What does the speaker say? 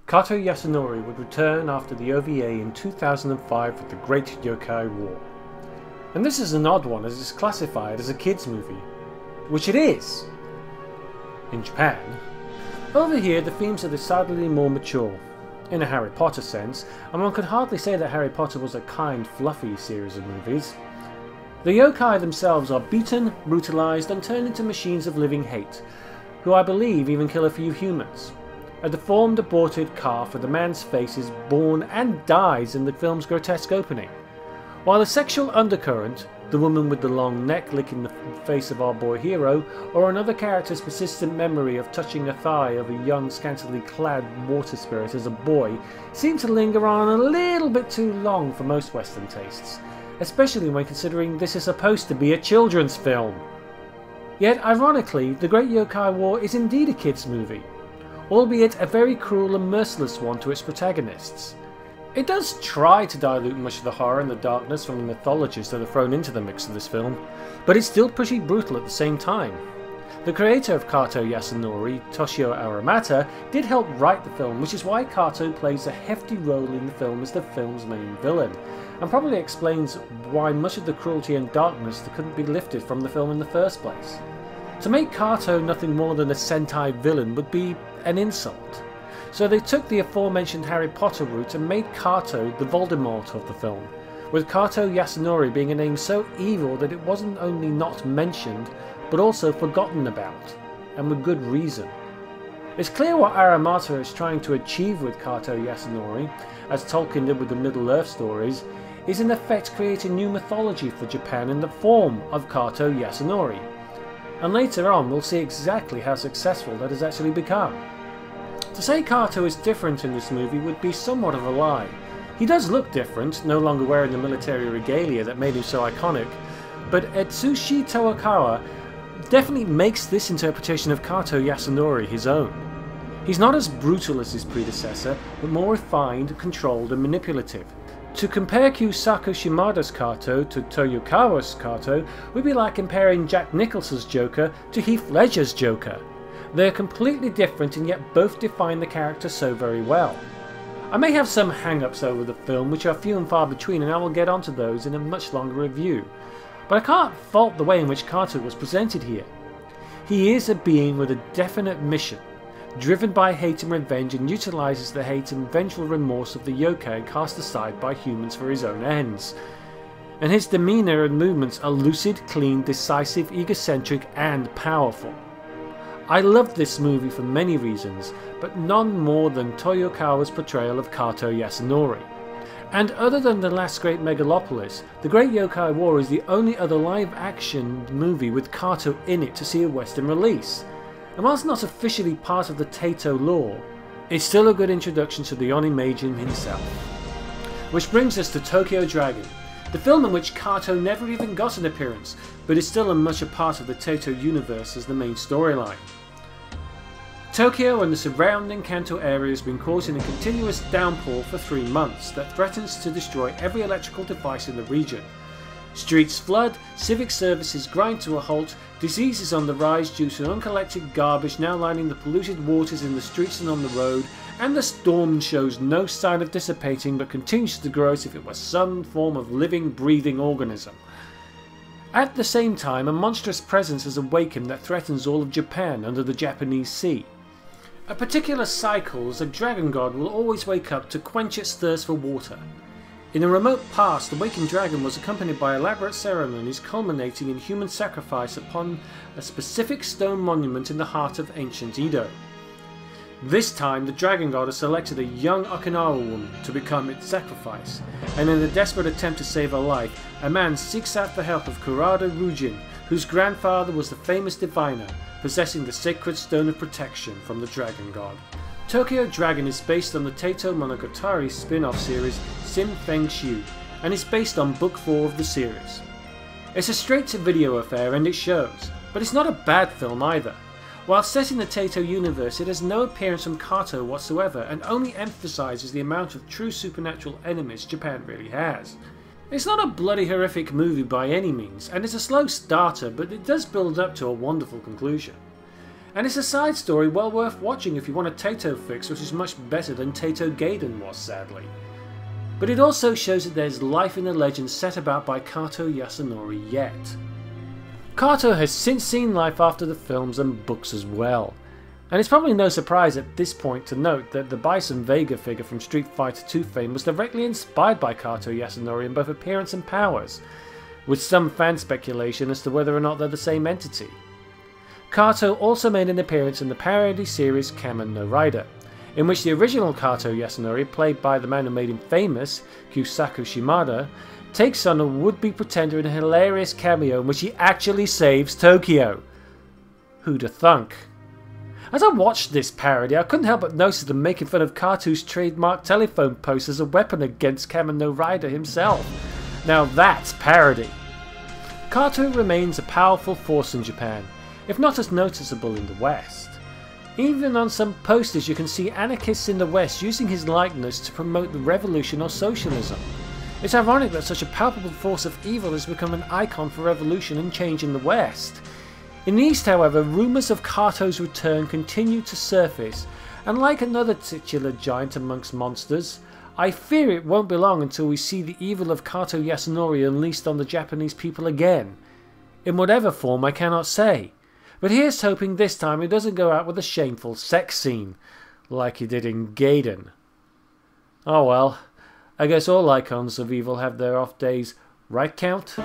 Kato Yasonori would return after the OVA in 2005 with the Great Yokai War. And this is an odd one as it's classified as a kids movie, which it is in Japan. Over here the themes are decidedly more mature, in a Harry Potter sense, and one could hardly say that Harry Potter was a kind, fluffy series of movies. The yokai themselves are beaten, brutalized, and turned into machines of living hate, who I believe even kill a few humans. A deformed, aborted calf with a man's face is born and dies in the film's grotesque opening, while the sexual undercurrent, the woman with the long neck licking the face of our boy hero, or another character's persistent memory of touching a thigh of a young, scantily clad water spirit as a boy, seem to linger on a little bit too long for most Western tastes, especially when considering this is supposed to be a children's film. Yet, ironically, The Great Yokai War is indeed a kids' movie, albeit a very cruel and merciless one to its protagonists. It does try to dilute much of the horror and the darkness from the mythologies that are thrown into the mix of this film, but it's still pretty brutal at the same time. The creator of Kato Yasonori, Toshio Aramata, did help write the film, which is why Kato plays a hefty role in the film as the film's main villain, and probably explains why much of the cruelty and darkness that couldn't be lifted from the film in the first place. To make Kato nothing more than a Sentai villain would be an insult. So they took the aforementioned Harry Potter route and made Kato the Voldemort of the film, with Kato Yasonori being a name so evil that it wasn't only not mentioned, but also forgotten about, and with good reason. It's clear what Aramata is trying to achieve with Kato Yasonori, as Tolkien did with the Middle-earth stories, is in effect creating new mythology for Japan in the form of Kato Yasonori. And later on we'll see exactly how successful that has actually become. To say Kato is different in this movie would be somewhat of a lie. He does look different, no longer wearing the military regalia that made him so iconic, but Etsushi Toakawa definitely makes this interpretation of Kato Yasonori his own. He's not as brutal as his predecessor, but more refined, controlled and manipulative. To compare Kyusaku Shimada's Kato to Toyokawa's Kato would be like comparing Jack Nicholson's Joker to Heath Ledger's Joker. They are completely different and yet both define the character so very well. I may have some hang-ups over the film which are few and far between, and I will get onto those in a much longer review, but I can't fault the way in which Kato was presented here. He is a being with a definite mission, driven by hate and revenge, and utilises the hate and vengeful remorse of the yokai cast aside by humans for his own ends. And his demeanour and movements are lucid, clean, decisive, egocentric and powerful. I loved this movie for many reasons, but none more than Toyokawa's portrayal of Kato Yasonori. And other than The Last Great Megalopolis, The Great Yokai War is the only other live-action movie with Kato in it to see a Western release. And whilst not officially part of the Taito lore, it's still a good introduction to the Onimeijin himself. Which brings us to Tokyo Dragon, the film in which Kato never even got an appearance, but is still much a part of the Taito universe as the main storyline. Tokyo and the surrounding Kanto area has been caught in a continuous downpour for 3 months that threatens to destroy every electrical device in the region. Streets flood, civic services grind to a halt, disease is on the rise due to uncollected garbage now lining the polluted waters in the streets and on the road, and the storm shows no sign of dissipating but continues to grow as if it were some form of living, breathing organism. At the same time, a monstrous presence has awakened that threatens all of Japan under the Japanese Sea. At particular cycles, a dragon god will always wake up to quench its thirst for water. In a remote past, the waking dragon was accompanied by elaborate ceremonies culminating in human sacrifice upon a specific stone monument in the heart of ancient Edo. This time, the dragon god has selected a young Okinawa woman to become its sacrifice, and in a desperate attempt to save her life, a man seeks out the help of Kurada Rujin, whose grandfather was the famous diviner, possessing the sacred stone of protection from the dragon god. Tokyo Dragon is based on the Taito Monogatari spin-off series Sim Feng Shu, and is based on book 4 of the series. It's a straight-to-video affair and it shows, but it's not a bad film either. While set in the Taito universe, it has no appearance from Kato whatsoever and only emphasises the amount of true supernatural enemies Japan really has. It's not a bloody horrific movie by any means, and it's a slow starter, but it does build up to a wonderful conclusion. And it's a side story well worth watching if you want a Tato fix, which is much better than Tato Gaiden was, sadly. But it also shows that there's life in the legend set about by Kato Yasonori yet. Kato has since seen life after the films and books as well. And it's probably no surprise at this point to note that the Bison Vega figure from Street Fighter II fame was directly inspired by Kato Yasonori in both appearance and powers, with some fan speculation as to whether or not they're the same entity. Kato also made an appearance in the parody series Kamen no Rider, in which the original Kato Yasonori, played by the man who made him famous, Kyusaku Shimada, takes on a would-be pretender in a hilarious cameo in which he actually saves Tokyo. Who'da thunk? As I watched this parody, I couldn't help but notice them making fun of Kato's trademark telephone post as a weapon against Kamen no Rider himself. Now that's parody. Kato remains a powerful force in Japan, if not as noticeable in the West. Even on some posters you can see anarchists in the West using his likeness to promote the revolution or socialism. It's ironic that such a palpable force of evil has become an icon for revolution and change in the West. In the East, however, rumours of Kato's return continue to surface, and like another titular giant amongst monsters, I fear it won't be long until we see the evil of Kato Yasonori unleashed on the Japanese people again. In whatever form I cannot say, but here's hoping this time he doesn't go out with a shameful sex scene, like he did in Gaiden. Oh well, I guess all icons of evil have their off days, right Count?